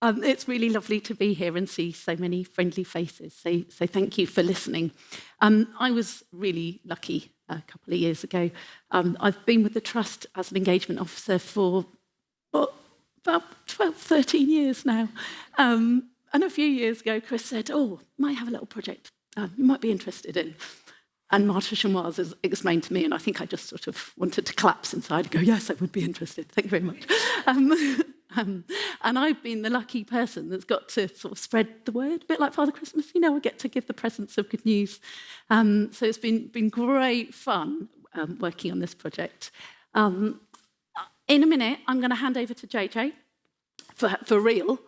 It's really lovely to be here and see so many friendly faces, so thank you for listening. I was really lucky a couple of years ago. I've been with the Trust as an engagement officer for about 12, 13 years now. And a few years ago, Chris said, might have a little project you might be interested in. And Martlesham Wilds has explained to me, and I think I just sort of wanted to collapse inside and go, yes, I would be interested. Thank you very much. And I've been the lucky person that's got to sort of spread the word, a bit like Father Christmas. I get to give the presents of good news. So it's been great fun working on this project. In a minute, I'm going to hand over to JJ for real.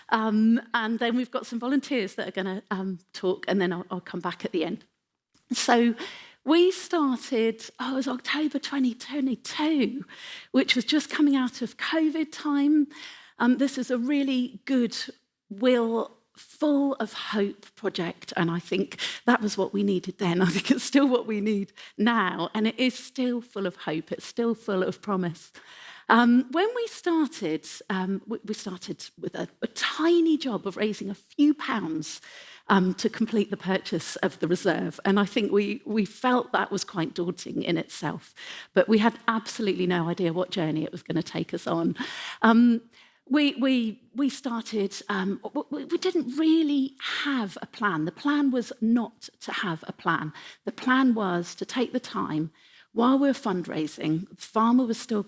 And then we've got some volunteers that are going to talk, and then I'll come back at the end. So we started, it was October 2022, which was just coming out of COVID time. This is a really good will, full of hope project, and I think that was what we needed then. I think it's still what we need now, and it is still full of hope. It's still full of promise. When we started with a tiny job of raising a few pounds to complete the purchase of the reserve. And I think we felt that was quite daunting in itself, but we had absolutely no idea what journey it was going to take us on. We started, we didn't really have a plan. The plan was not to have a plan. The plan was to take the time while we were fundraising. The farmer was still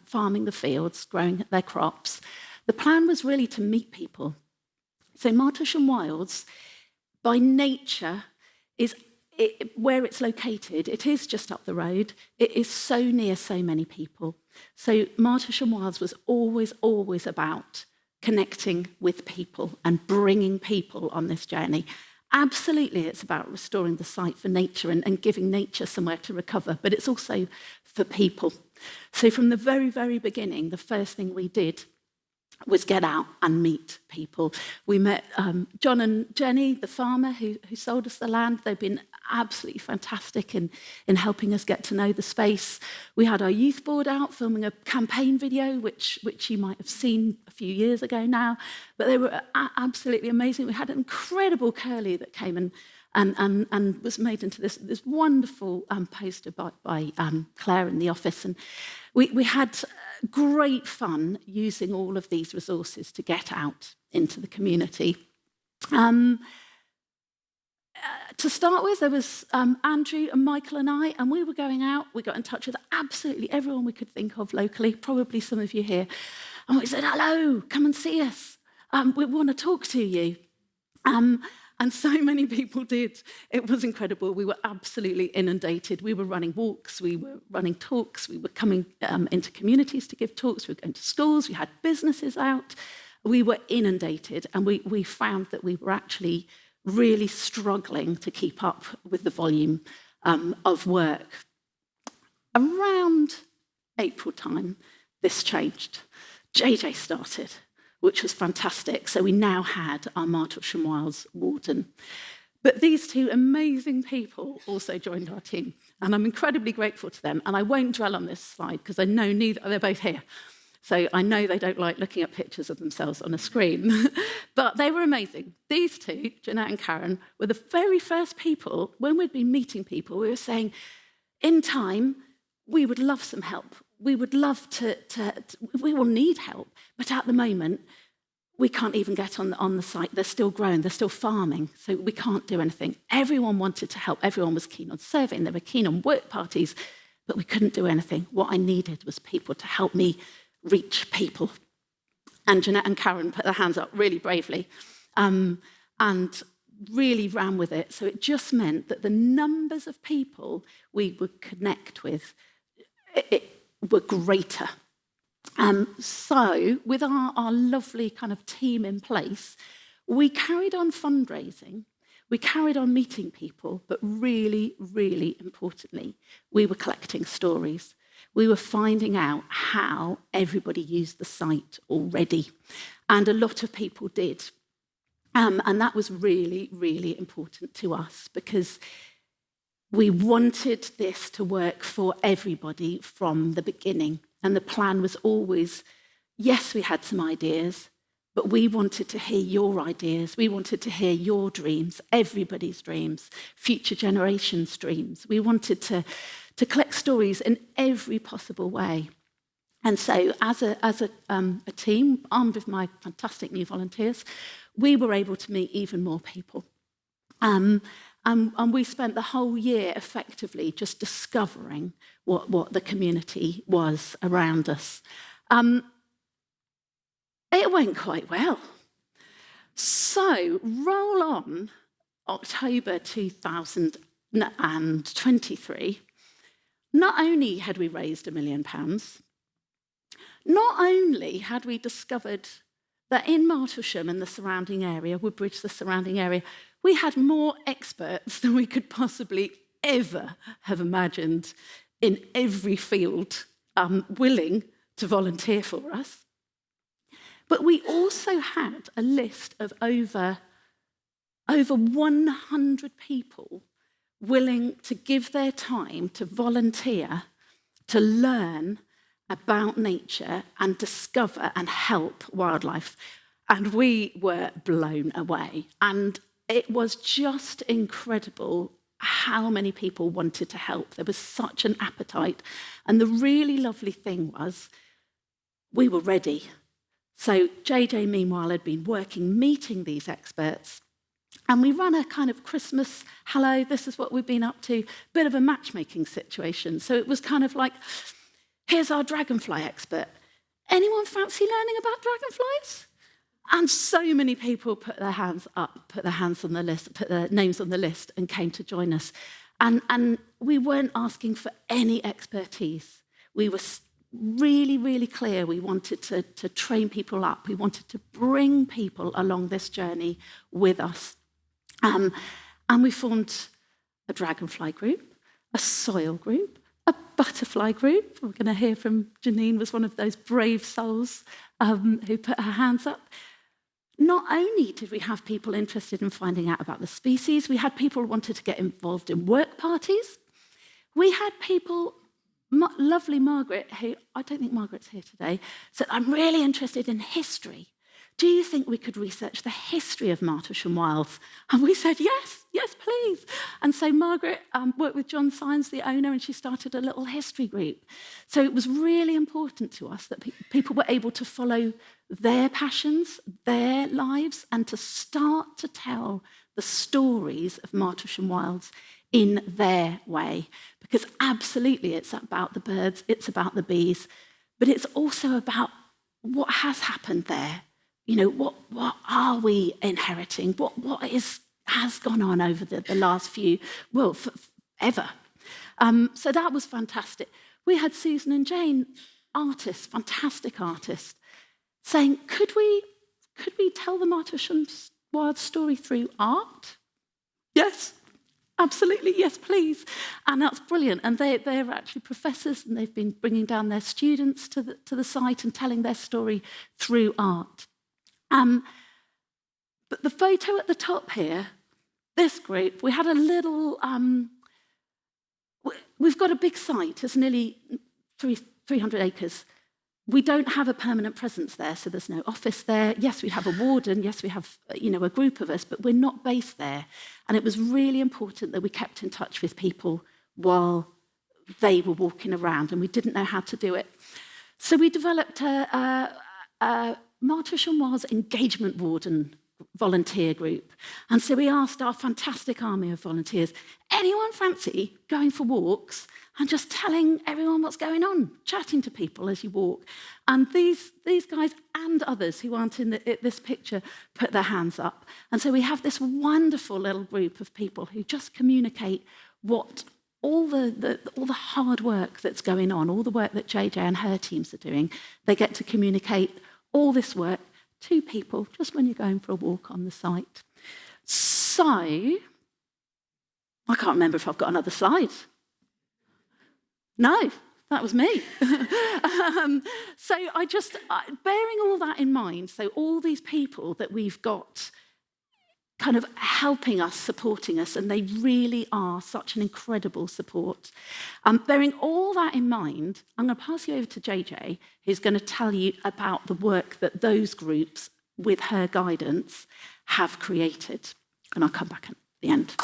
farming the fields, growing their crops. The plan was really to meet people. So Martlesham Wilds, by nature, where it's located, it is just up the road. It is so near so many people. So Martlesham Wilds was always about connecting with people and bringing people on this journey. Absolutely, it's about restoring the site for nature and giving nature somewhere to recover, but it's also for people. So from the very, very beginning, the first thing we did was get out and meet people. We met John and Jenny, the farmer who sold us the land. They've been absolutely fantastic in helping us get to know the space. We had our youth board out filming a campaign video, which you might have seen a few years ago now, but they were absolutely amazing. We had an incredible curly that came and was made into this wonderful poster by Claire in the office. And we had great fun using all of these resources to get out into the community. To start with, there was Andrew and Michael and I, and we were going out. We got in touch with absolutely everyone we could think of locally, probably some of you here. And we said, hello, come and see us. We want to talk to you. And so many people did. It was incredible. We were absolutely inundated. We were running walks, we were running talks, we were coming into communities to give talks, we were going to schools, we had businesses out. We were inundated, and we found that we were actually really struggling to keep up with the volume of work. Around April time, this changed. JJ started, which was fantastic. So we now had our Martlesham Wilds warden. But these two amazing people also joined our team, and I'm incredibly grateful to them. And I won't dwell on this slide because I know they're both here. So I know they don't like looking at pictures of themselves on a screen. But they were amazing. These two, Jeanette and Karen, were the very first people, when we'd been meeting people, we were saying, in time, we would love some help. We would love we will need help, but at the moment, we can't even get on the site. They're still growing, they're still farming, so we can't do anything. Everyone wanted to help. Everyone was keen on serving. They were keen on work parties, but we couldn't do anything. What I needed was people to help me reach people. And Jeanette and Karen put their hands up really bravely and really ran with it. So it just meant that the numbers of people we would connect with were greater. So with our lovely kind of team in place, we carried on fundraising, we carried on meeting people, but really, really importantly, we were collecting stories. We were finding out how everybody used the site already, and a lot of people did. And that was really, really important to us because we wanted this to work for everybody from the beginning. And the plan was always, yes, we had some ideas, but we wanted to hear your ideas. We wanted to hear your dreams, everybody's dreams, future generations' dreams. We wanted to collect stories in every possible way. And so as a team, armed with my fantastic new volunteers, we were able to meet even more people. And we spent the whole year effectively just discovering what the community was around us. It went quite well. So roll on October 2023. Not only had we raised £1 million, not only had we discovered that in Martlesham and the surrounding area, Woodbridge, the surrounding area, we had more experts than we could possibly ever have imagined in every field willing to volunteer for us. But we also had a list of over 100 people willing to give their time to volunteer, to learn about nature and discover and help wildlife. And we were blown away. And it was just incredible how many people wanted to help. There was such an appetite. And the really lovely thing was we were ready. So JJ, meanwhile, had been working, meeting these experts. And we ran a kind of Christmas, hello, this is what we've been up to, bit of a matchmaking situation. So it was kind of like, here's our dragonfly expert. Anyone fancy learning about dragonflies? And so many people put their hands up, put their names on the list and came to join us. And we weren't asking for any expertise. We were really, really clear we wanted to train people up. We wanted to bring people along this journey with us. And we formed a dragonfly group, a soil group, a butterfly group. We're going to hear from Janine, was one of those brave souls who put her hands up. Not only did we have people interested in finding out about the species, we had people who wanted to get involved in work parties. We had people, lovely Margaret, who, I don't think Margaret's here today, said, I'm really interested in history. Do you think we could research the history of Martlesham Wilds? And we said, yes, please. And so Margaret worked with John Symes, the owner, and she started a little history group. So it was really important to us that people were able to follow their passions, their lives, and to start to tell the stories of Martlesham Wilds in their way. Because absolutely it's about the birds, it's about the bees, but it's also about what has happened there. You know, what are we inheriting? What has gone on over the last few, well, forever. So that was fantastic. We had Susan and Jane, artists, fantastic artists, saying, could we tell the Martlesham Wilds story through art? Yes, absolutely, yes, please. And that's brilliant. And they're actually professors, and they've been bringing down their students to the site and telling their story through art. But the photo at the top here, this group, we had a little, we've got a big site, it's nearly 300 acres. We don't have a permanent presence there, so there's no office there. Yes, we have a warden, yes, we have a group of us, but we're not based there. And it was really important that we kept in touch with people while they were walking around, and we didn't know how to do it. So we developed a Martlesham Wilds Engagement Warden volunteer group. And so we asked our fantastic army of volunteers, anyone fancy going for walks and just telling everyone what's going on, chatting to people as you walk? And these guys and others who aren't in this picture put their hands up. And so we have this wonderful little group of people who just communicate what all the hard work that's going on, all the work that JJ and her teams are doing. They get to communicate all this work to people just when you're going for a walk on the site. So, I can't remember if I've got another slide. No, that was me. So bearing all that in mind, so all these people that we've got kind of helping us, supporting us, and they really are such an incredible support. Bearing all that in mind, I'm going to pass you over to JJ, who's going to tell you about the work that those groups with her guidance, have created. And I'll come back at the end.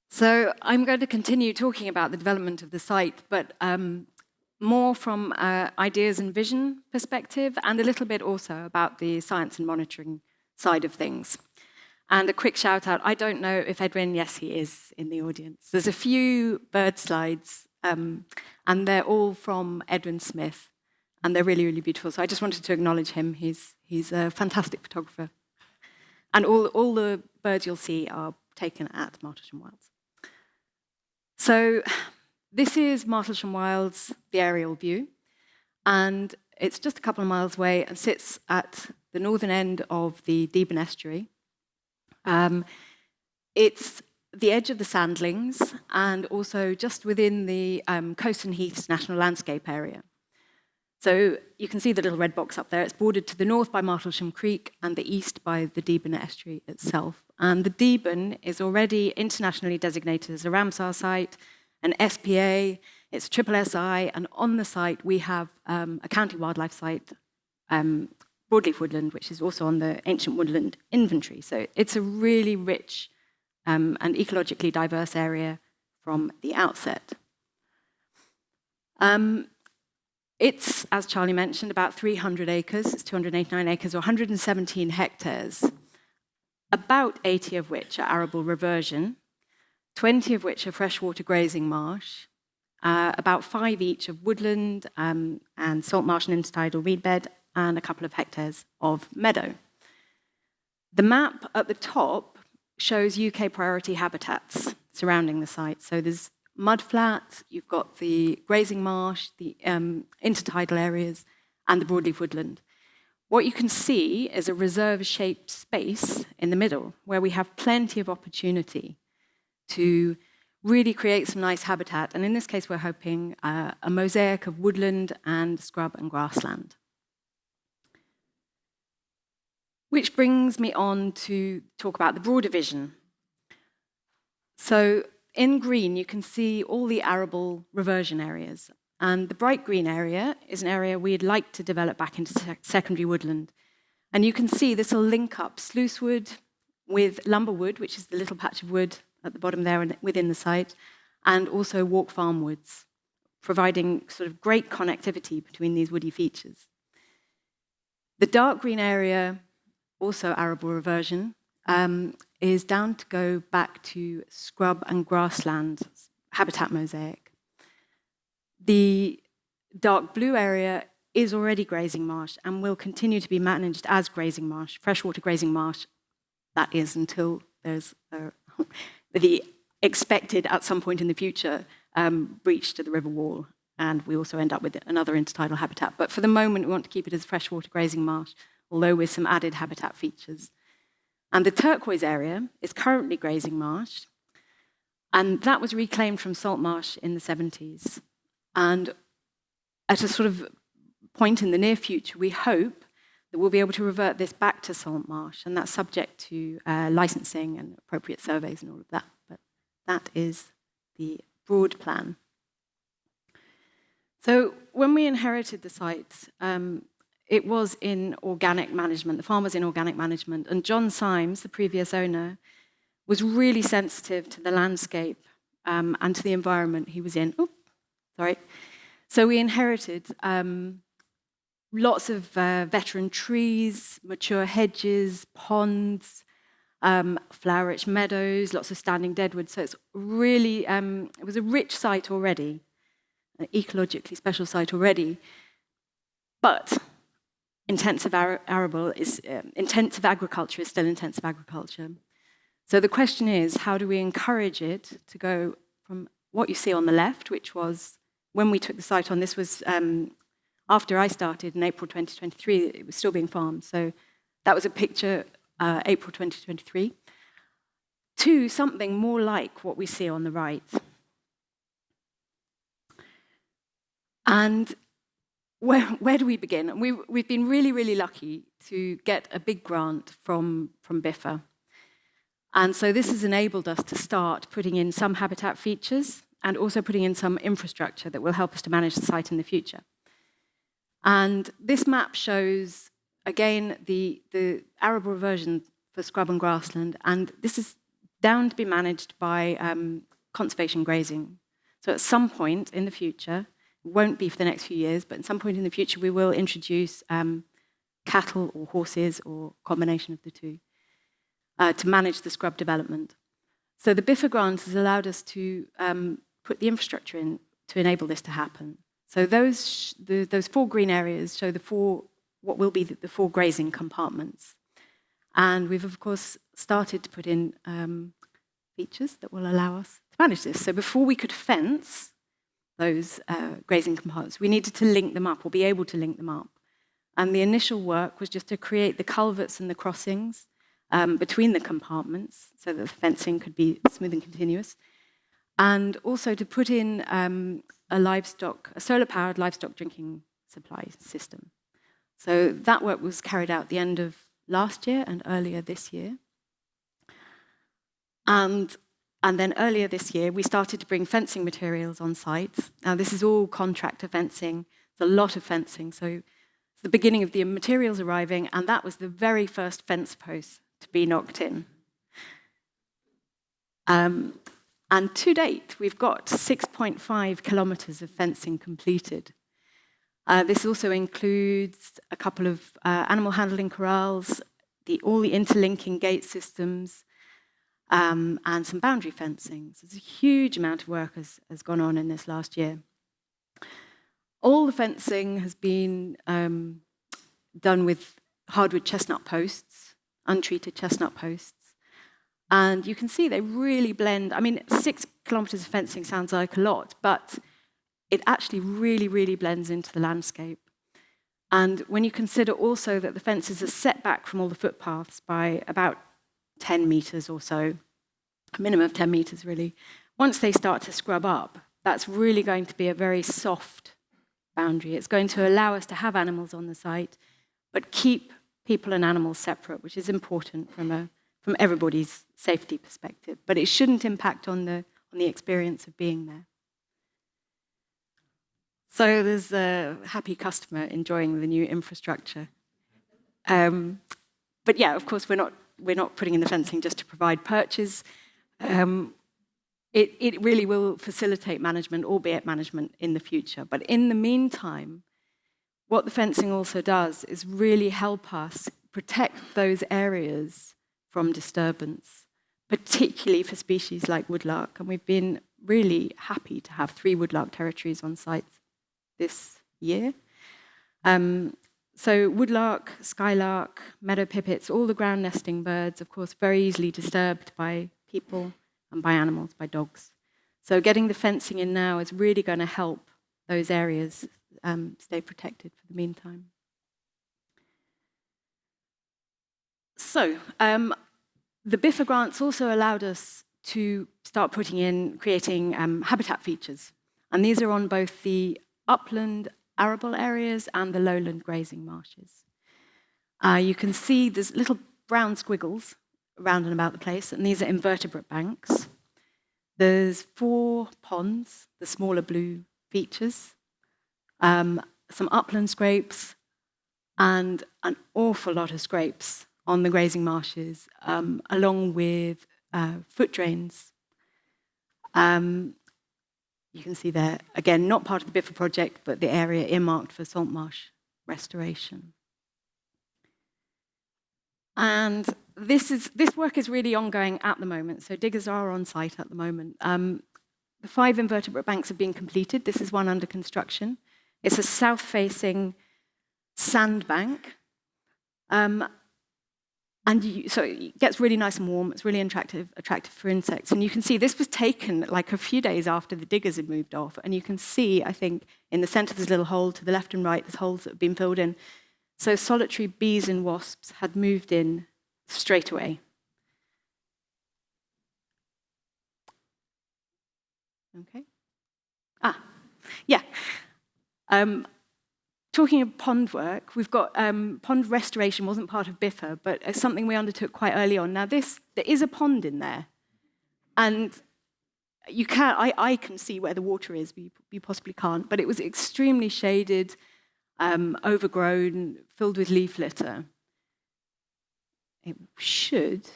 So I'm going to continue talking about the development of the site, but more from ideas and vision perspective, and a little bit also about the science and monitoring side of things. And a quick shout out, I don't know if Edwin, yes, he is in the audience. There's a few bird slides, and they're all from Edwin Smith, and they're really, really beautiful. So I just wanted to acknowledge him. He's a fantastic photographer. And all the birds you'll see are taken at Martlesham Wilds. So this is Martlesham Wilds, the aerial view, and it's just a couple of miles away and sits at the northern end of the Deben estuary. It's the edge of the Sandlings and also just within the Coast and Heaths National Landscape Area. So you can see the little red box up there. It's bordered to the north by Martlesham Creek and the east by the Deben estuary itself. And the Deben is already internationally designated as a Ramsar site, an SPA, it's triple SI, and on the site we have a county wildlife site, broadleaf woodland, which is also on the ancient woodland inventory. So it's a really rich and ecologically diverse area from the outset. It's, as Charlie mentioned, about 300 acres. It's 289 acres or 117 hectares, about 80 of which are arable reversion, 20 of which are freshwater grazing marsh, about 5 each of woodland and salt marsh and intertidal reed bed, and a couple of hectares of meadow. The map at the top shows UK priority habitats surrounding the site. So there's mudflat, you've got the grazing marsh, the intertidal areas, and the broadleaf woodland. What you can see is a reserve-shaped space in the middle where we have plenty of opportunity to really create some nice habitat. And in this case, we're hoping a mosaic of woodland and scrub and grassland. Which brings me on to talk about the broader vision. So in green, you can see all the arable reversion areas. And the bright green area is an area we'd like to develop back into secondary woodland. And you can see this will link up sluice wood with lumberwood, which is the little patch of wood at the bottom there and within the site, and also walk farm woods, providing sort of great connectivity between these woody features. The dark green area, also arable reversion, is down to go back to scrub and grassland habitat mosaic. The dark blue area is already grazing marsh and will continue to be managed as grazing marsh, freshwater grazing marsh, that is, until there's the expected, at some point in the future, breach to the river wall, and we also end up with another intertidal habitat. But for the moment, we want to keep it as freshwater grazing marsh, although with some added habitat features. And the turquoise area is currently grazing marsh, and that was reclaimed from salt marsh in the 70s. And at a sort of point in the near future, we hope that we'll be able to revert this back to salt marsh, and that's subject to licensing and appropriate surveys and all of that. But that is the broad plan. So when we inherited the site, it was in organic management. The farm was in organic management, and John Symes, the previous owner, was really sensitive to the landscape and to the environment he was in. So we inherited lots of veteran trees, mature hedges, ponds, flower-rich meadows, lots of standing deadwood. So it's really, it was a rich site already, an ecologically special site already. But intensive arable is intensive agriculture is still intensive agriculture. So the question is, how do we encourage it to go from what you see on the left, which was when we took the site on, this was after I started in April 2023, it was still being farmed. So that was a picture, April 2023, to something more like what we see on the right. And where do we begin? We've been really, really lucky to get a big grant from BIFA. And so this has enabled us to start putting in some habitat features and also putting in some infrastructure that will help us to manage the site in the future. And this map shows, again, the arable reversion for scrub and grassland, and this is down to be managed by conservation grazing. So at some point in the future, it won't be for the next few years, but at some point in the future, we will introduce cattle or horses or a combination of the two to manage the scrub development. So the BIFA grant has allowed us to put the infrastructure in to enable this to happen. So those 4 green areas show what will be the 4 grazing compartments. And we've, of course, started to put in features that will allow us to manage this. So before we could fence those grazing compartments, we needed to link them up or be able to link them up. And the initial work was just to create the culverts and the crossings between the compartments so that the fencing could be smooth and continuous. And also to put in a solar-powered livestock drinking supply system. So that work was carried out at the end of last year and earlier this year. And then earlier this year, we started to bring fencing materials on site. Now, this is all contractor fencing. It's a lot of fencing. So it's the beginning of the materials arriving, and that was the very first fence post to be knocked in. And to date, we've got 6.5 kilometres of fencing completed. This also includes a couple of animal handling corrals, all the interlinking gate systems, and some boundary fencing. So there's a huge amount of work has gone on in this last year. All the fencing has been done with hardwood chestnut posts, untreated chestnut posts. And you can see they really blend. I mean, 6 kilometres of fencing sounds like a lot, but it actually really, really blends into the landscape. And when you consider also that the fences are set back from all the footpaths by about 10 metres or so, a minimum of 10 metres really, once they start to scrub up, that's really going to be a very soft boundary. It's going to allow us to have animals on the site, but keep people and animals separate, which is important from everybody's safety perspective. But it shouldn't impact on the experience of being there. So there's a happy customer enjoying the new infrastructure. But yeah, of course, we're not putting in the fencing just to provide perches. It really will facilitate management, albeit management in the future. But in the meantime, what the fencing also does is really help us protect those areas from disturbance, particularly for species like woodlark. And we've been really happy to have 3 woodlark territories on site this year. So woodlark, skylark, meadow pipits, all the ground nesting birds, of course, very easily disturbed by people and by animals, by dogs. So getting the fencing in now is really going to help those areas stay protected for the meantime. So the BIFA grants also allowed us to start creating habitat features. And these are on both the upland arable areas and the lowland grazing marshes. You can see there's little brown squiggles around and about the place, and these are invertebrate banks. There's 4 ponds, the smaller blue features, some upland scrapes, and an awful lot of scrapes on the grazing marshes, along with foot drains. You can see there, again, not part of the BIFA project, but the area earmarked for salt marsh restoration. And this work is really ongoing at the moment, so diggers are on site at the moment. The 5 invertebrate banks have been completed. This is one under construction. It's a south-facing sandbank. So it gets really nice and warm. It's really attractive for insects. And you can see this was taken like a few days after the diggers had moved off. And you can see, I think, in the center there's a little hole. To the left and right, there's holes that have been filled in. So solitary bees and wasps had moved in straight away. Okay. Yeah. Talking of pond work, we've got pond restoration wasn't part of BIFA, but it's something we undertook quite early on. Now, there is a pond in there, and you can, I can see where the water is, but you possibly can't. But it was extremely shaded, overgrown, filled with leaf litter. It should,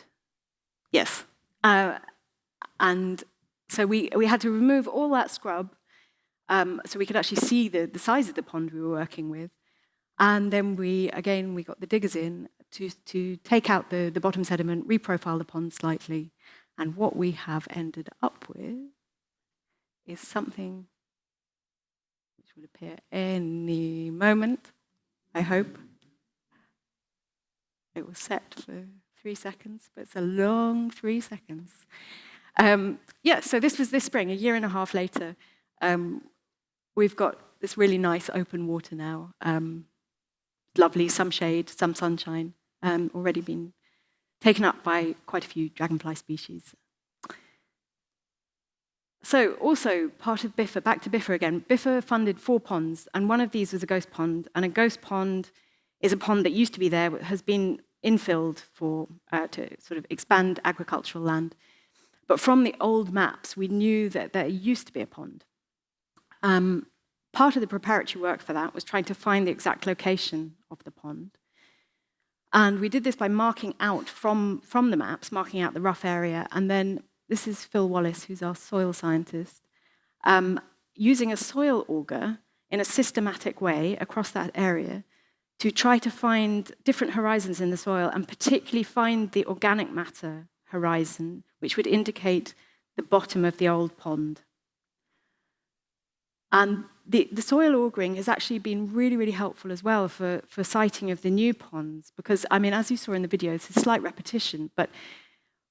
yes. And so we had to remove all that scrub so we could actually see the size of the pond we were working with. And then we got the diggers in to take out the bottom sediment, reprofile the pond slightly. And what we have ended up with is something which will appear any moment, I hope. It was set for 3 seconds, but it's a long 3 seconds. So this was this spring, a year and a half later. We've got this really nice open water now. Lovely, some shade, some sunshine, already been taken up by quite a few dragonfly species. So also part of BIFA, back to BIFA again, BIFA funded 4 ponds, and one of these was a ghost pond, and a ghost pond is a pond that used to be there, but has been infilled to sort of expand agricultural land. But from the old maps, we knew that there used to be a pond. Part of the preparatory work for that was trying to find the exact location of the pond. And we did this by marking out from the maps, marking out the rough area. And then this is Phil Wallace, who's our soil scientist, using a soil auger in a systematic way across that area to try to find different horizons in the soil, and particularly find the organic matter horizon, which would indicate the bottom of the old pond. And the soil augering has actually been really, really helpful as well for sighting of the new ponds, because, I mean, as you saw in the video, it's a slight repetition, but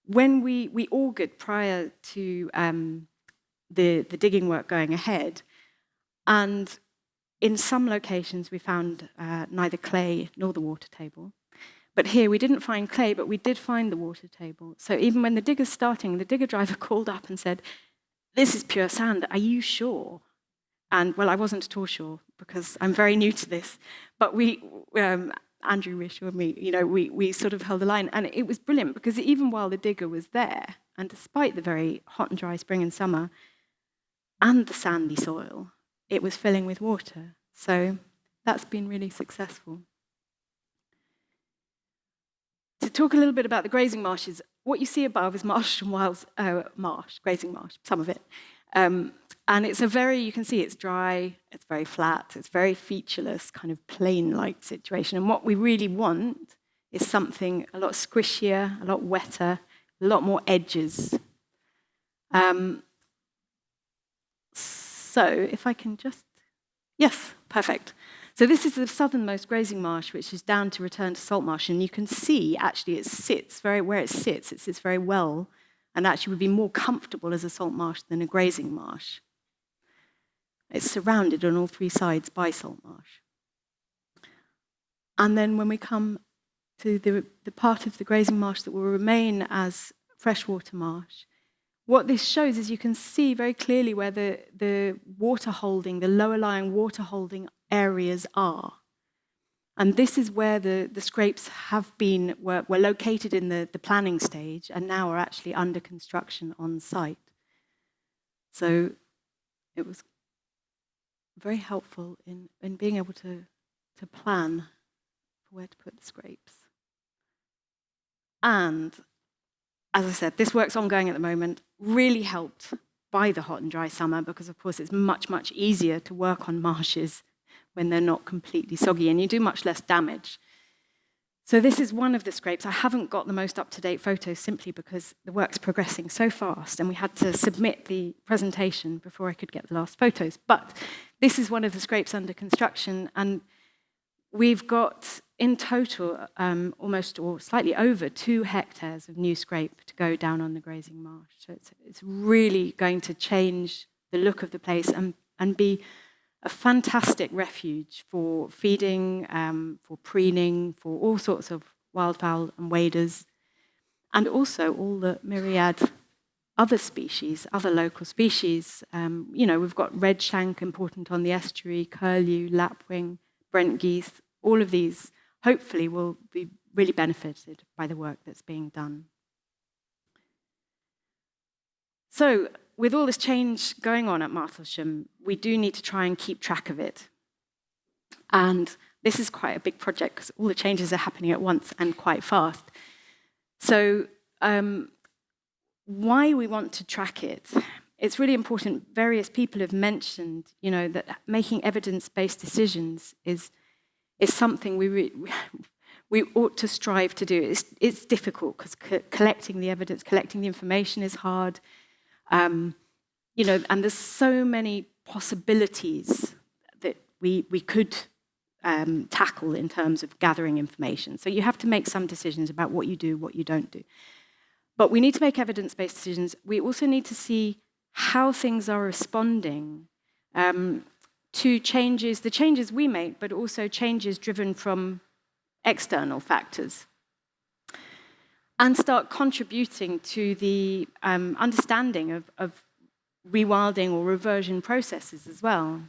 when we augured prior to the digging work going ahead, and in some locations we found neither clay nor the water table. But here we didn't find clay, but we did find the water table. So even when the digger's starting, the digger driver called up and said, "This is pure sand, are you sure?" And, well, I wasn't at all sure, because I'm very new to this. But Andrew reassured me, we sort of held the line. And it was brilliant, because even while the digger was there, and despite the very hot and dry spring and summer, and the sandy soil, it was filling with water. So that's been really successful. To talk a little bit about the grazing marshes, what you see above is Martlesham Wilds grazing marsh, some of it. And it's you can see it's dry, it's very flat, it's very featureless, kind of plain-like situation. And what we really want is something a lot squishier, a lot wetter, a lot more edges. So if I can just, yes, perfect. So this is the southernmost grazing marsh, which is down to return to salt marsh. And you can see, actually, it sits very well, and actually would be more comfortable as a salt marsh than a grazing marsh. It's surrounded on all 3 sides by salt marsh. And then when we come to the part of the grazing marsh that will remain as freshwater marsh, what this shows is you can see very clearly where the water holding, the lower lying water holding areas are. And this is where the scrapes were located in the planning stage, and now are actually under construction on site. So it was very helpful in being able to plan for where to put the scrapes. And as I said, this work's ongoing at the moment, really helped by the hot and dry summer, because of course it's much, much easier to work on marshes when they're not completely soggy, and you do much less damage. So this is one of the scrapes. I haven't got the most up-to-date photos simply because the work's progressing so fast, and we had to submit the presentation before I could get the last photos. But this is one of the scrapes under construction, and we've got in total almost or slightly over 2 hectares of new scrape to go down on the grazing marsh. So it's really going to change the look of the place and be a fantastic refuge for feeding, for preening, for all sorts of wildfowl and waders, and also all the myriad other species, other local species. We've got red shank important on the estuary, curlew, lapwing, Brent geese. All of these hopefully will be really benefited by the work that's being done. So with all this change going on at Martlesham, we do need to try and keep track of it. And this is quite a big project because all the changes are happening at once and quite fast. So why we want to track it, it's really important. Various people have mentioned, that making evidence-based decisions is something we ought to strive to do. It's difficult because collecting the evidence, collecting the information is hard. And there's so many possibilities that we could tackle in terms of gathering information. So you have to make some decisions about what you do, what you don't do. But we need to make evidence-based decisions. We also need to see how things are responding to changes, the changes we make, but also changes driven from external factors, and start contributing to the understanding of rewilding or reversion processes as well.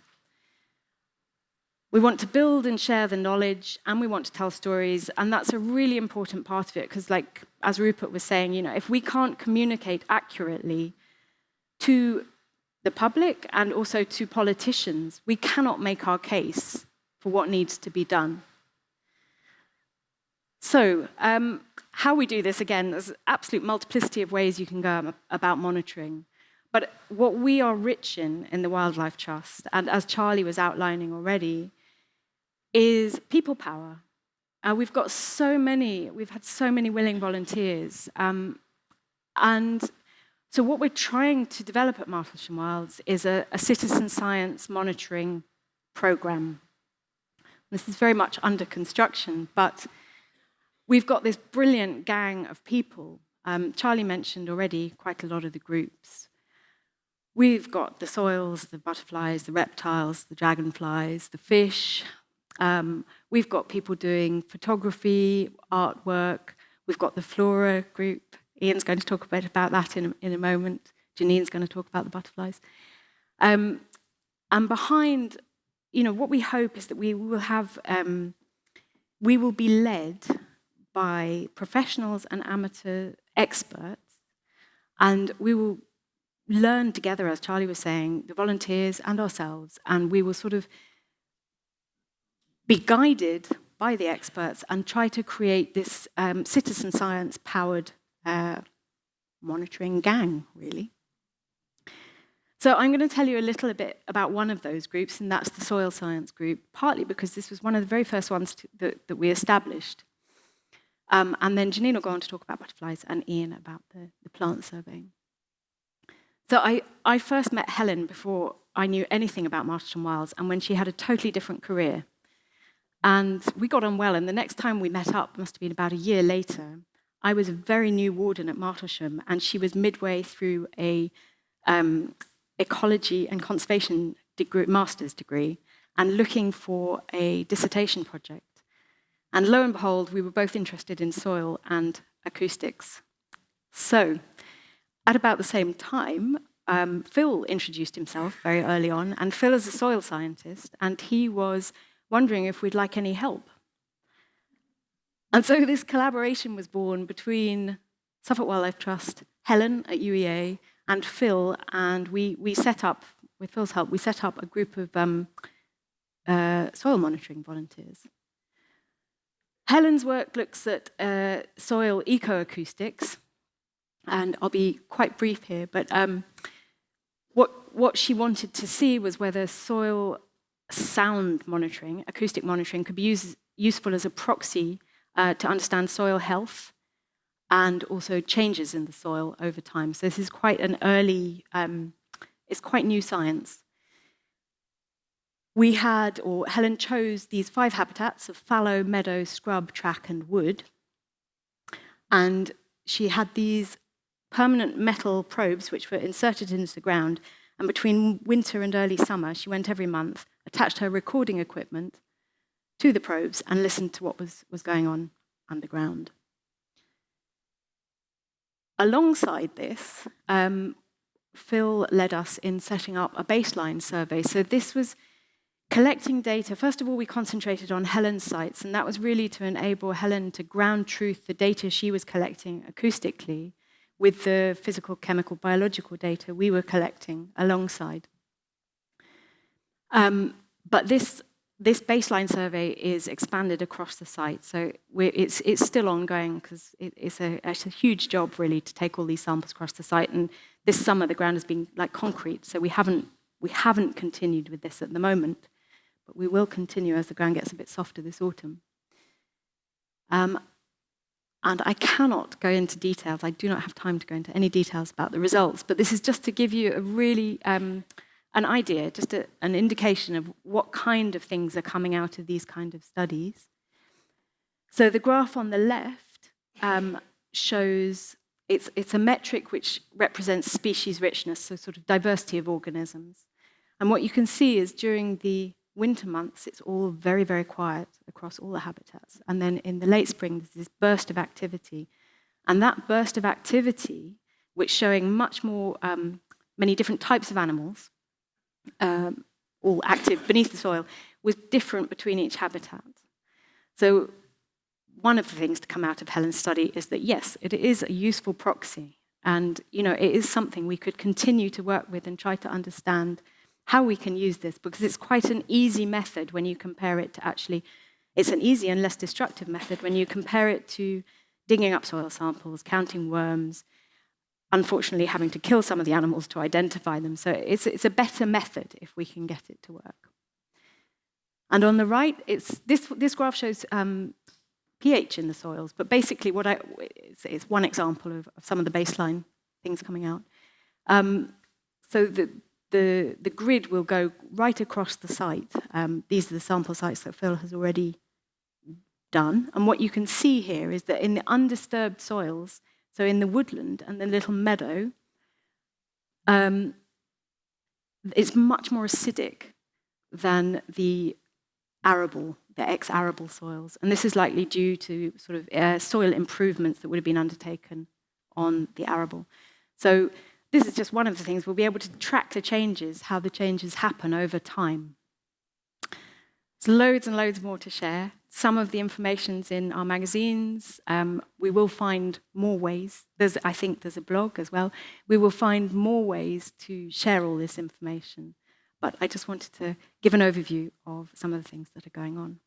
We want to build and share the knowledge, and we want to tell stories, and that's a really important part of it, because as Rupert was saying, if we can't communicate accurately to the public and also to politicians, we cannot make our case for what needs to be done. So, how we do this, again, there's an absolute multiplicity of ways you can go about monitoring. But what we are rich in the Wildlife Trust, and as Charlie was outlining already, is people power. We've had so many willing volunteers. And so what we're trying to develop at Martlesham Wilds is a citizen science monitoring program. This is very much under construction, but we've got this brilliant gang of people. Charlie mentioned already quite a lot of the groups. We've got the soils, the butterflies, the reptiles, the dragonflies, the fish. We've got people doing photography, artwork. We've got the flora group. Ian's going to talk a bit about that in a moment. Janine's going to talk about the butterflies. And behind, what we hope is that we will be led by professionals and amateur experts, and we will learn together, as Charlie was saying, the volunteers and ourselves, and we will sort of be guided by the experts and try to create this citizen science-powered monitoring gang, really. So I'm going to tell you a little bit about one of those groups, and that's the soil science group, partly because this was one of the very first ones that we established. And then Janine will go on to talk about butterflies, and Ian about the plant surveying. So I first met Helen before I knew anything about Martlesham Wilds, and when she had a totally different career. And we got on well, and the next time we met up, must have been about a year later, I was a very new warden at Martlesham, and she was midway through a ecology and conservation master's degree and looking for a dissertation project. And lo and behold, we were both interested in soil and acoustics. So, at about the same time, Phil introduced himself very early on, and Phil is a soil scientist, and he was wondering if we'd like any help. And so this collaboration was born between Suffolk Wildlife Trust, Helen at UEA, and Phil, and we set up, with Phil's help, we set up a group of soil monitoring volunteers. Helen's work looks at soil ecoacoustics, and I'll be quite brief here, but what she wanted to see was whether soil sound monitoring, acoustic monitoring, could be useful as a proxy to understand soil health and also changes in the soil over time. So this is quite an early, it's quite new science. Helen chose these 5 habitats of fallow, meadow, scrub, track, and wood. And she had these permanent metal probes which were inserted into the ground. And between winter and early summer, she went every month, attached her recording equipment to the probes, and listened to what was going on underground. Alongside this, Phil led us in setting up a baseline survey. So this was collecting data. First of all, we concentrated on Helen's sites, and that was really to enable Helen to ground truth the data she was collecting acoustically with the physical, chemical, biological data we were collecting alongside. But this baseline survey is expanded across the site, so it's still ongoing because it's a huge job really to take all these samples across the site. And this summer the ground has been like concrete, so we haven't continued with this at the moment, but we will continue as the ground gets a bit softer this autumn. And I cannot go into details. I do not have time to go into any details about the results, but this is just to give you a really an idea, just an indication of what kind of things are coming out of these kind of studies. So the graph on the left shows it's a metric which represents species richness, so sort of diversity of organisms. And what you can see is during the winter months, it's all very, very quiet across all the habitats. And then in the late spring, there's this burst of activity. And that burst of activity, which showing much more, many different types of animals, all active beneath the soil, was different between each habitat. So one of the things to come out of Helen's study is that, yes, it is a useful proxy. And, it is something we could continue to work with and try to understand how we can use this, because it's quite an easy method when you compare it to it's an easy and less destructive method when you compare it to digging up soil samples, counting worms, unfortunately having to kill some of the animals to identify them. So it's a better method if we can get it to work. And on the right, this graph shows pH in the soils, but basically it's one example of some of the baseline things coming out. So the grid will go right across the site. These are the sample sites that Phil has already done. And what you can see here is that in the undisturbed soils, so in the woodland and the little meadow, it's much more acidic than the arable, the ex-arable soils. And this is likely due to sort of soil improvements that would have been undertaken on the arable. So this is just one of the things. We'll be able to track the changes, how the changes happen over time. There's loads and loads more to share. Some of the information's in our magazines. We will find more ways. I think there's a blog as well. We will find more ways to share all this information. But I just wanted to give an overview of some of the things that are going on.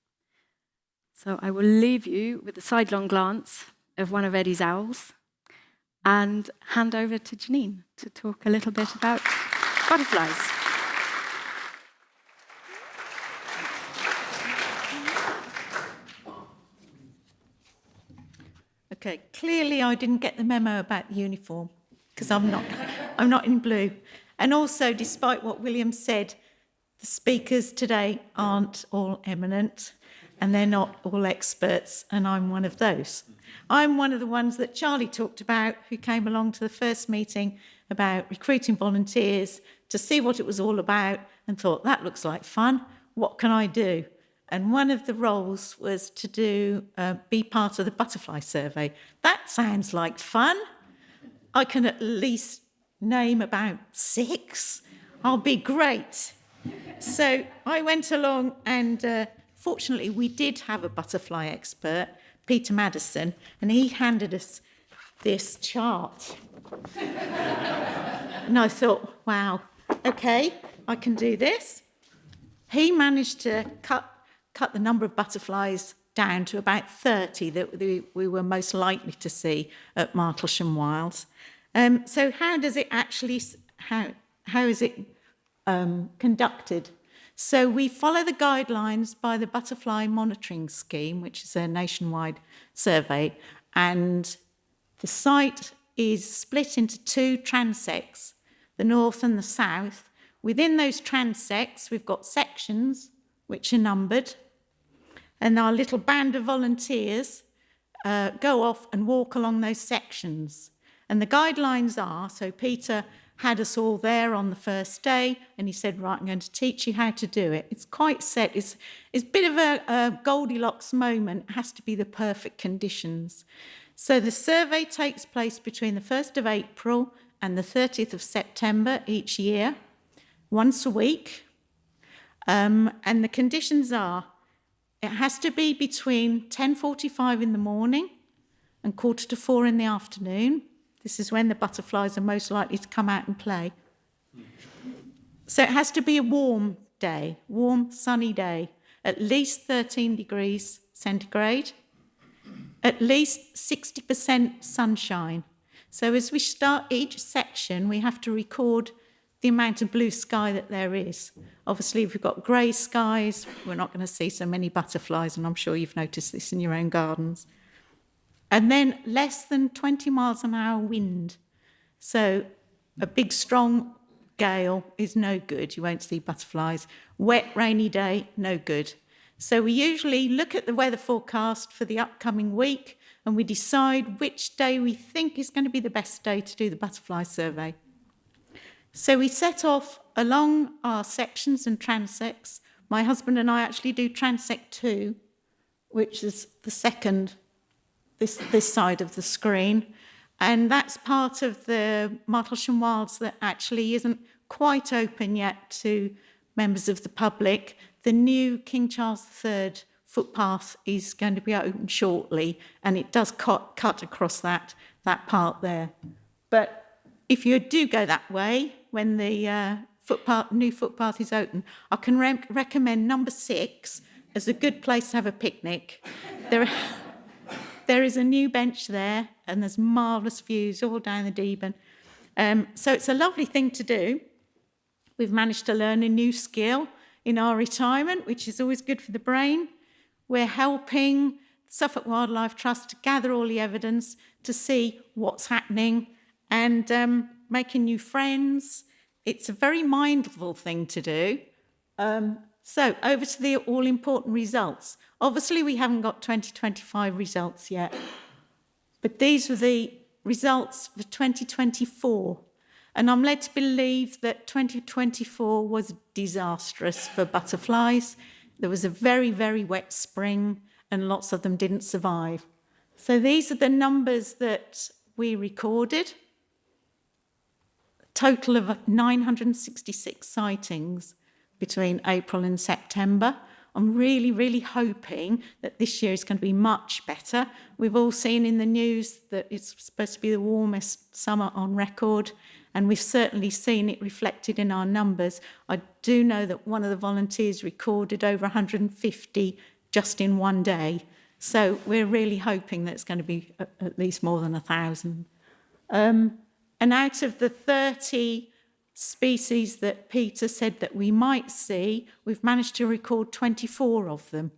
So I will leave you with a sidelong glance of one of Eddie's owls and hand over to Janine to talk a little bit about butterflies. Okay, clearly I didn't get the memo about the uniform because I'm not in blue. And also, despite what William said, the speakers today aren't all eminent and they're not all experts, and I'm one of those. I'm one of the ones that Charlie talked about, who came along to the first meeting about recruiting volunteers to see what it was all about and thought, that looks like fun, what can I do? And one of the roles was to be part of the butterfly survey. That sounds like fun. I can at least name about 6. I'll be great. So I went along and fortunately we did have a butterfly expert, Peter Madison, and he handed us this chart. And I thought, wow, okay, I can do this. He managed to cut the number of butterflies down to about 30 that we were most likely to see at Martlesham Wilds. So how does it actually, how is it conducted? So we follow the guidelines by the Butterfly Monitoring Scheme, which is a nationwide survey, and the site is split into 2 transects, the north and the south. Within those transects, we've got sections which are numbered, and our little band of volunteers go off and walk along those sections. And the guidelines are, so Peter had us all there on the first day, and he said, right, I'm going to teach you how to do it. It's quite set. It's a bit of a Goldilocks moment. It has to be the perfect conditions. So the survey takes place between the 1st of April and the 30th of September each year, once a week. And the conditions are, it has to be between 10:45 in the morning and 3:45 in the afternoon. This is when the butterflies are most likely to come out and play. So it has to be a warm day, warm, sunny day, at least 13 degrees centigrade, at least 60% sunshine. So as we start each section, we have to record the amount of blue sky that there is. Obviously, if we've got grey skies, we're not going to see so many butterflies, and I'm sure you've noticed this in your own gardens. And then less than 20 miles an hour wind. So a big, strong gale is no good. You won't see butterflies. Wet, rainy day, no good. So we usually look at the weather forecast for the upcoming week, and we decide which day we think is going to be the best day to do the butterfly survey. So we set off along our sections and transects. My husband and I actually do transect 2, which is the second, this side of the screen. And that's part of the Martlesham Wilds that actually isn't quite open yet to members of the public. The new King Charles III footpath is going to be open shortly, and it does cut across that part there. But if you do go that way, when the new footpath is open, I can recommend number 6 as a good place to have a picnic. There is a new bench there, and there's marvellous views all down the Deben. So it's a lovely thing to do. We've managed to learn a new skill in our retirement, which is always good for the brain. We're helping Suffolk Wildlife Trust to gather all the evidence to see what's happening and making new friends. It's a very mindful thing to do. So over to the all-important results. Obviously, we haven't got 2025 results yet, but these were the results for 2024. And I'm led to believe that 2024 was disastrous for butterflies. There was a very, very wet spring, and lots of them didn't survive. So these are the numbers that we recorded. A total of 966 sightings between April and September. I'm really, really hoping that this year is going to be much better. We've all seen in the news that it's supposed to be the warmest summer on record, and we've certainly seen it reflected in our numbers. I do know that one of the volunteers recorded over 150 just in one day. So we're really hoping that it's going to be at least more than 1,000. And out of the 30 species that Peter said that we might see, we've managed to record 24 of them.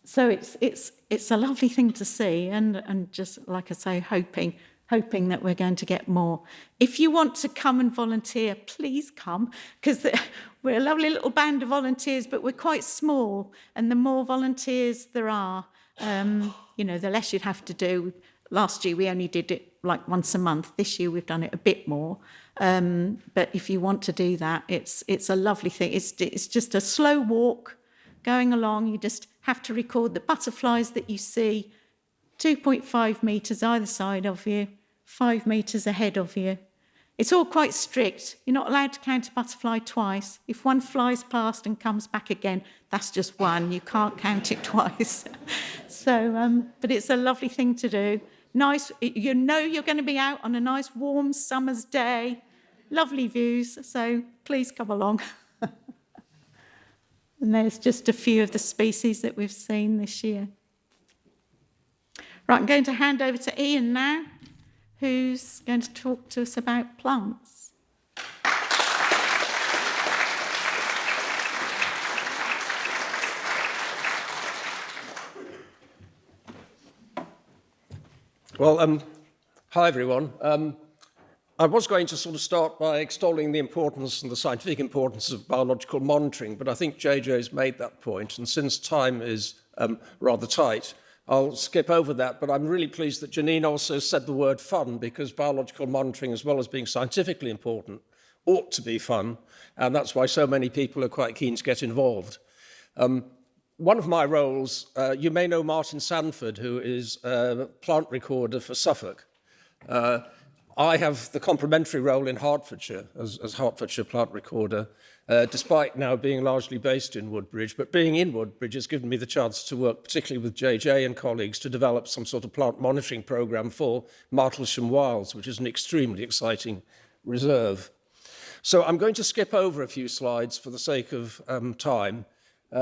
So it's a lovely thing to see, and just like I say, hoping that we're going to get more. If you want to come and volunteer, please come, because we're a lovely little band of volunteers, but we're quite small, and the more volunteers there are, the less you'd have to do. Last year we only did it like once a month. This year we've done it a bit more. But if you want to do that, it's a lovely thing. It's just a slow walk going along. You just have to record the butterflies that you see, 2.5 metres either side of you, 5 metres ahead of you. It's all quite strict. You're not allowed to count a butterfly twice. If one flies past and comes back again, that's just one. You can't count it twice. So, but it's a lovely thing to do. Nice, you know you're going to be out on a nice warm summer's day. Lovely views, so please come along. And there's just a few of the species that we've seen this year. Right, I'm going to hand over to Ian now, who's going to talk to us about plants. Well, hi everyone. I was going to sort of start by extolling the importance and the scientific importance of biological monitoring, but I think JJ's made that point, and since time is rather tight, I'll skip over that, but I'm really pleased that Janine also said the word fun, because biological monitoring, as well as being scientifically important, ought to be fun, and that's why so many people are quite keen to get involved. One of my roles, you may know Martin Sanford, who is a plant recorder for Suffolk. I have the complementary role in Hertfordshire as Hertfordshire plant recorder, despite now being largely based in Woodbridge. But being in Woodbridge has given me the chance to work particularly with JJ and colleagues to develop some sort of plant monitoring programme for Martlesham Wilds, which is an extremely exciting reserve. So I'm going to skip over a few slides for the sake of time,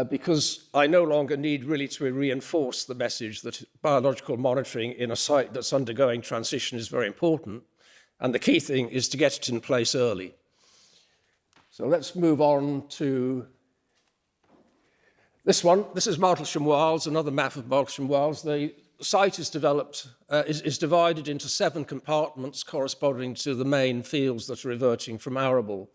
because I no longer need really to reinforce the message that biological monitoring in a site that's undergoing transition is very important, and the key thing is to get it in place early. So let's move on to this one. This is Martlesham Wilds, another map of Martlesham Wilds. The site is divided into 7 compartments corresponding to the main fields that are reverting from arable.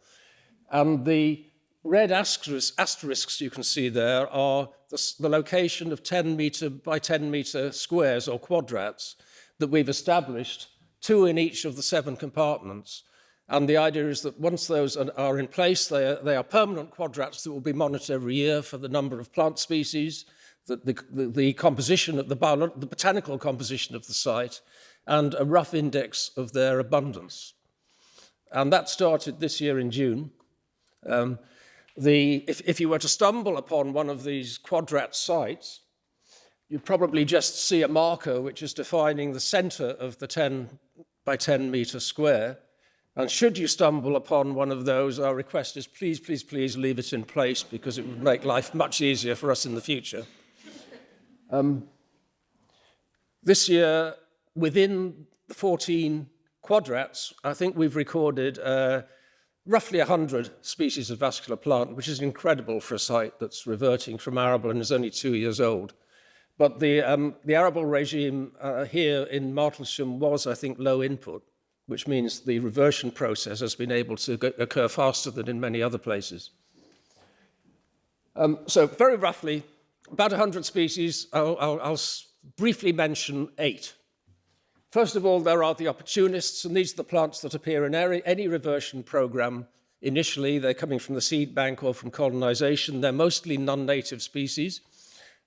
And the red asterisks you can see there are the location of 10 metre by 10 metre squares or quadrats that we've established, 2 in each of the 7 compartments. And the idea is that once those are in place, they are permanent quadrats that will be monitored every year for the number of plant species, the composition of the botanical composition of the site, and a rough index of their abundance. And that started this year in June. If you were to stumble upon one of these quadrat sites, you'd probably just see a marker which is defining the centre of the 10 by 10 metre square. And should you stumble upon one of those, our request is please, please, please leave it in place, because it would make life much easier for us in the future. This year, within the 14 quadrats, I think we've recorded roughly 100 species of vascular plant, which is incredible for a site that's reverting from arable and is only 2 years old. But the arable regime here in Martlesham was, I think, low input, which means the reversion process has been able to occur faster than in many other places. So very roughly, about 100 species. I'll briefly mention 8. First of all, there are the opportunists, and these are the plants that appear in any reversion programme. Initially, they're coming from the seed bank or from colonisation. They're mostly non-native species,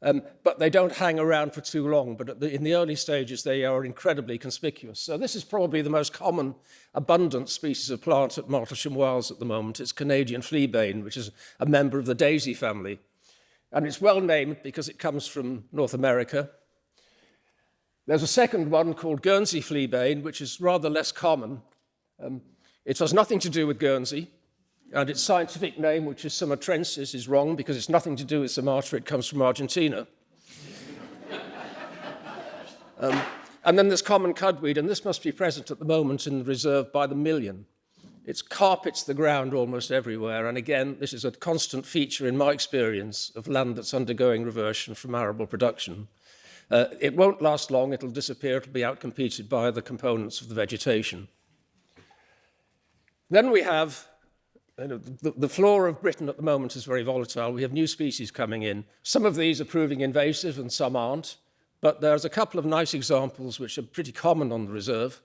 but they don't hang around for too long. But in the early stages, they are incredibly conspicuous. So this is probably the most common abundant species of plant at Martlesham Wilds at the moment. It's Canadian fleabane, which is a member of the daisy family. And it's well named because it comes from North America. There's a second one called Guernsey fleabane, which is rather less common. It has nothing to do with Guernsey, and its scientific name, which is sumatrensis, is wrong because it's nothing to do with Sumatra. It comes from Argentina. And then there's common cudweed, and this must be present at the moment in the reserve by the million. It carpets the ground almost everywhere, and again, this is a constant feature in my experience of land that's undergoing reversion from arable production. It won't last long, it'll disappear, it'll be outcompeted by other components of the vegetation. Then we have, the flora of Britain at the moment is very volatile. We have new species coming in. Some of these are proving invasive and some aren't, but there's a couple of nice examples which are pretty common on the reserve.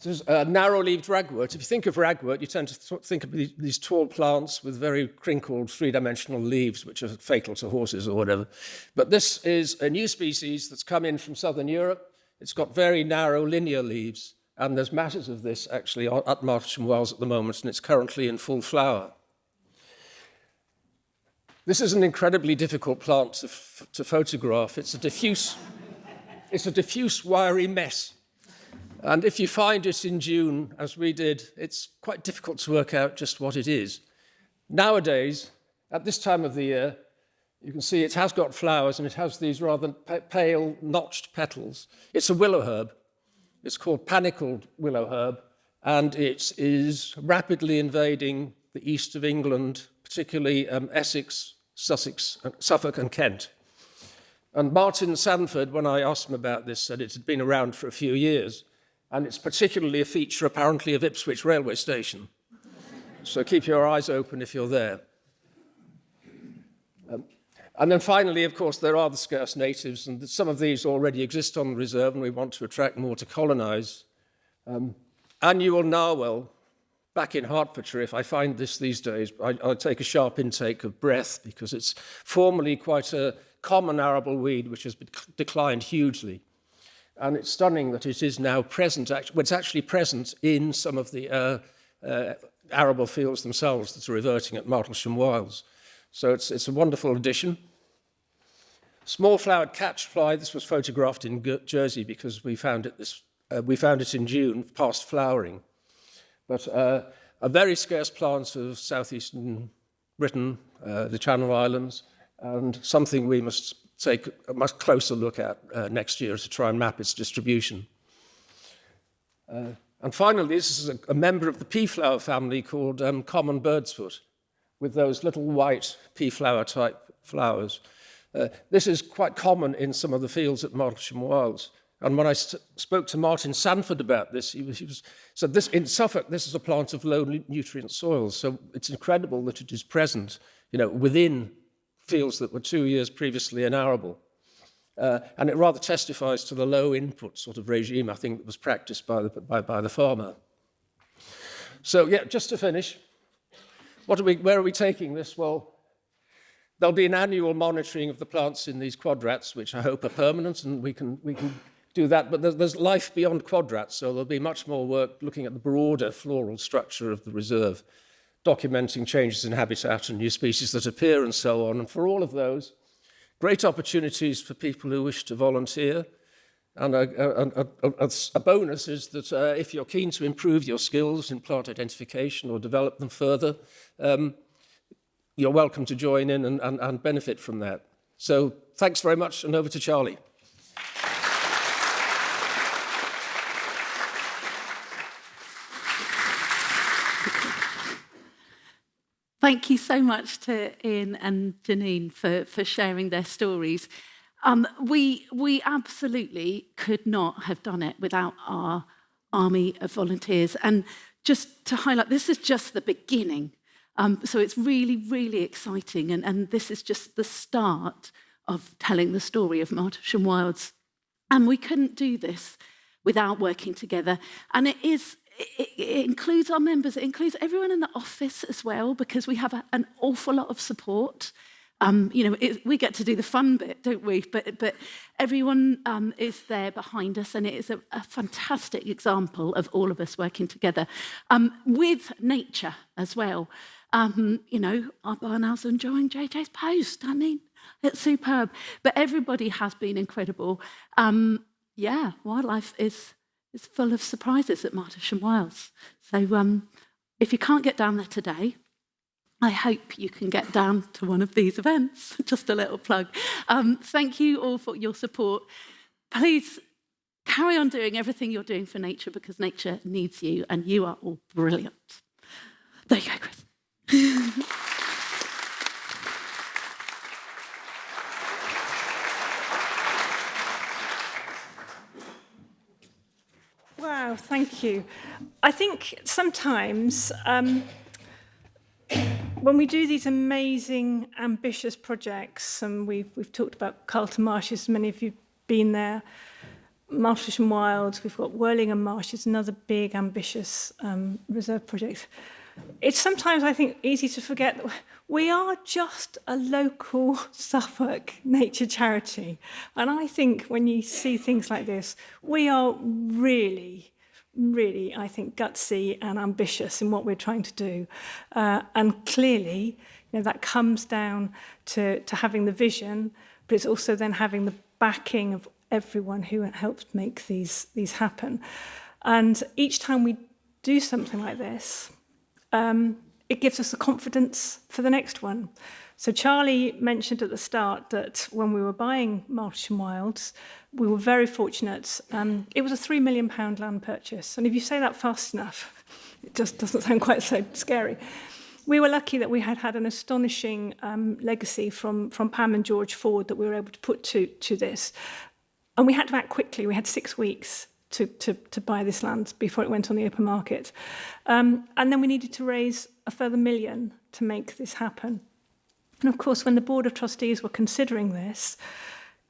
This is narrow-leaved ragwort. If you think of ragwort, you tend to think of these tall plants with very crinkled three-dimensional leaves, which are fatal to horses or whatever. But this is a new species that's come in from southern Europe. It's got very narrow linear leaves, and there's masses of this actually at Martlesham Wilds at the moment, and it's currently in full flower. This is an incredibly difficult plant to photograph. It's a diffuse wiry mess. And if you find it in June, as we did, it's quite difficult to work out just what it is. Nowadays, at this time of the year, you can see it has got flowers and it has these rather pale, notched petals. It's a willow herb. It's called panicled willow herb, and it is rapidly invading the east of England, particularly Essex, Sussex, Suffolk and Kent. And Martin Sanford, when I asked him about this, said it had been around for a few years. And it's particularly a feature, apparently, of Ipswich railway station. So keep your eyes open if you're there. And then finally, of course, there are the scarce natives, and some of these already exist on the reserve, and we want to attract more to colonise. Annual narwhal, back in Hertfordshire, if I find this these days, I take a sharp intake of breath, because it's formerly quite a common arable weed, which has declined hugely. And it's stunning that it is now present. It's actually present in some of the arable fields themselves that are reverting at Martlesham Wilds. So it's a wonderful addition. Small flowered catchfly. This was photographed in Jersey because we found it in June, past flowering. But a very scarce plant of southeastern Britain, the Channel Islands, and something we must take a much closer look at next year to try and map its distribution. And finally, this is a member of the pea flower family called common birdsfoot, with those little white pea flower type flowers. This is quite common in some of the fields at Martlesham Wilds. And when I spoke to Martin Sanford about this, he said this in Suffolk, this is a plant of low nutrient soils. So it's incredible that it is present, within fields that were 2 years previously inarable. And it rather testifies to the low input sort of regime, I think, that was practiced by the farmer. So yeah, just to finish, where are we taking this? Well, there'll be an annual monitoring of the plants in these quadrats, which I hope are permanent, and we can do that. But there's life beyond quadrats, so there'll be much more work looking at the broader floral structure of the reserve, documenting changes in habitat and new species that appear and so on. And for all of those, great opportunities for people who wish to volunteer. And a bonus is that if you're keen to improve your skills in plant identification or develop them further, you're welcome to join in and benefit from that. So thanks very much, and over to Charlie. Thank you so much to Ian and Janine for sharing their stories. We absolutely could not have done it without our army of volunteers. And just to highlight, this is just the beginning. So it's really, really exciting. And this is just the start of telling the story of Martlesham Wilds. And we couldn't do this without working together. And it includes our members, it includes everyone in the office as well, because we have an awful lot of support. We get to do the fun bit, don't we? But everyone is there behind us, and it is a fantastic example of all of us working together with nature as well. Our barn owls are enjoying JJ's post. I mean, it's superb. But everybody has been incredible. Wildlife is full of surprises at Martlesham Wilds. So if you can't get down there today, I hope you can get down to one of these events. Just a little plug. Thank you all for your support. Please carry on doing everything you're doing for nature, because nature needs you, and you are all brilliant. There you go, Chris. Wow, thank you. I think sometimes when we do these amazing, ambitious projects, and we've talked about Carlton Marshes, many of you have been there, Martlesham Wilds, we've got Whirlingham Marshes, another big, ambitious reserve project. It's sometimes, I think, easy to forget that we are just a local Suffolk nature charity. And I think when you see things like this, we are really, really, I think, gutsy and ambitious in what we're trying to do. And clearly, that comes down to having the vision, but it's also then having the backing of everyone who helps make these happen. And each time we do something like this, it gives us the confidence for the next one. So Charlie mentioned at the start that when we were buying Martlesham Wilds, we were very fortunate. It was a £3 million land purchase. And if you say that fast enough, it just doesn't sound quite so scary. We were lucky that we had an astonishing legacy from Pam and George Ford that we were able to put to this. And we had to act quickly. We had 6 weeks to buy this land before it went on the open market. And then we needed to raise a further £1 million to make this happen. And of course, when the Board of Trustees were considering this,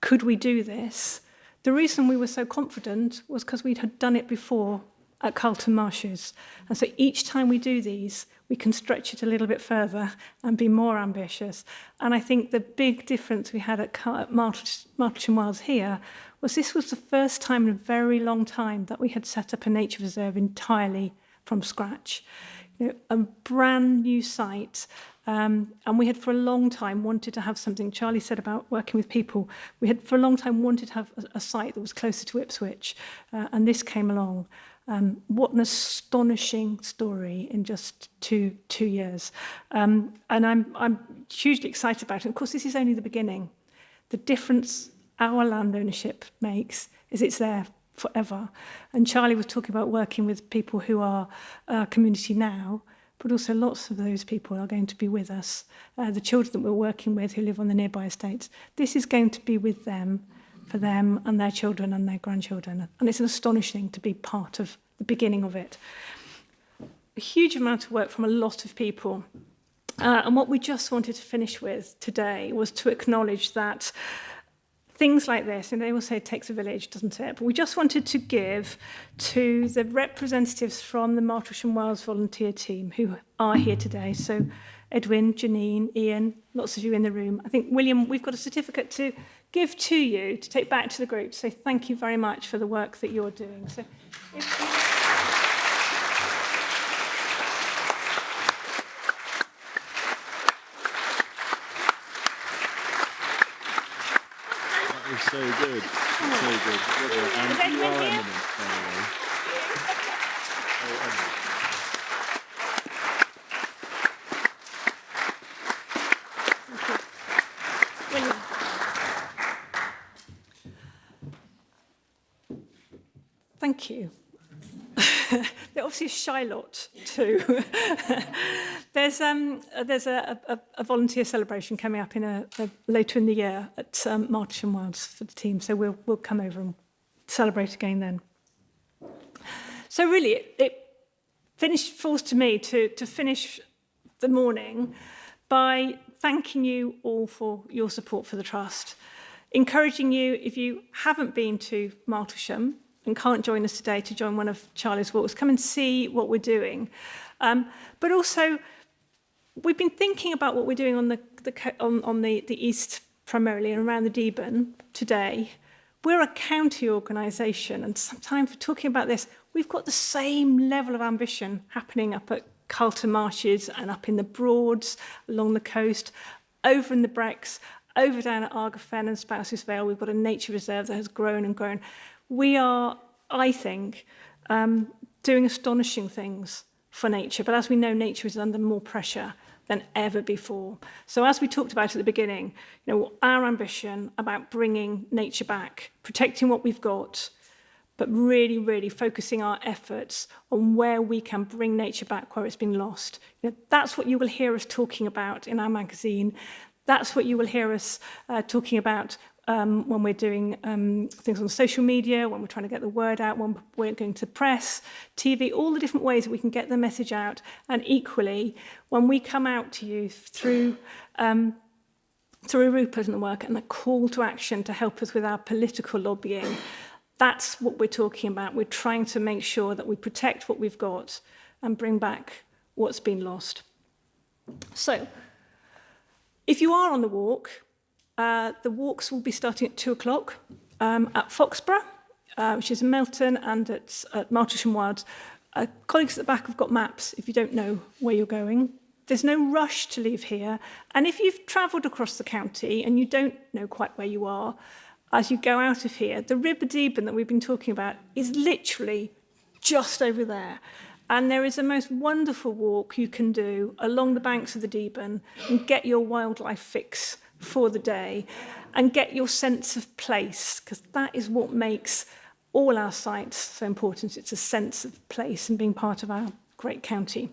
could we do this? The reason we were so confident was because we had done it before at Carlton Marshes. And so each time we do these, we can stretch it a little bit further and be more ambitious. And I think the big difference we had at Martlesham Wilds here was this was the first time in a very long time that we had set up a nature reserve entirely from scratch. a brand new site. And we had for a long time wanted to have something, Charlie said about working with people, we had for a long time wanted to have a site that was closer to Ipswich, and this came along. What an astonishing story in just two years. And I'm hugely excited about it. Of course, this is only the beginning. The difference our land ownership makes is it's there forever. And Charlie was talking about working with people who are our community now, but also lots of those people are going to be with us. The children that we're working with who live on the nearby estates, this is going to be with them, for them and their children and their grandchildren. And it's an astonishing to be part of the beginning of it. A huge amount of work from a lot of people. And what we just wanted to finish with today was to acknowledge that things like this, and they will say it takes a village, doesn't it? But we just wanted to give to the representatives from the Martlesham Wilds volunteer team who are here today. So Edwin, Janine, Ian, lots of you in the room. I think, William, we've got a certificate to give to you to take back to the group. So thank you very much for the work that you're doing. So So good. So good. And you are eminent, by the way. Oh, eminent. William. Thank you. They're obviously a shy lot too. There's a volunteer celebration coming up in later in the year at Martlesham Wilds for the team, so we'll come over and celebrate again then. So really, it falls to me to finish the morning by thanking you all for your support for the Trust, encouraging you, if you haven't been to Martlesham and can't join us today, to join one of Charlie's walks, come and see what we're doing. But also, we've been thinking about what we're doing on the east primarily and around the Deben today. We're a county organisation, and sometimes for talking about this, we've got the same level of ambition happening up at Carlton Marshes and up in the Broads, along the coast, over in the Brecks, over down at Argafen and Spouses Vale. We've got a nature reserve that has grown and grown. We are, I think, doing astonishing things for nature. But as we know, nature is under more pressure than ever before. So as we talked about at the beginning, our ambition about bringing nature back, protecting what we've got, but really, really focusing our efforts on where we can bring nature back where it's been lost. That's what you will hear us talking about in our magazine. That's what you will hear us talking about when we're doing things on social media, when we're trying to get the word out, when we're going to press, TV, all the different ways that we can get the message out. And equally, when we come out to you through Rupert and the work and the call to action to help us with our political lobbying, that's what we're talking about. We're trying to make sure that we protect what we've got and bring back what's been lost. So, if you are on the walk, the walks will be starting at 2:00 at Foxborough, which is in Melton, and at Martlesham Wilds. Colleagues at the back have got maps if you don't know where you're going. There's no rush to leave here. And if you've travelled across the county and you don't know quite where you are, as you go out of here, the River Deben that we've been talking about is literally just over there. And there is a most wonderful walk you can do along the banks of the Deben and get your wildlife fix for the day and get your sense of place, because that is what makes all our sites so important. It's a sense of place and being part of our great county.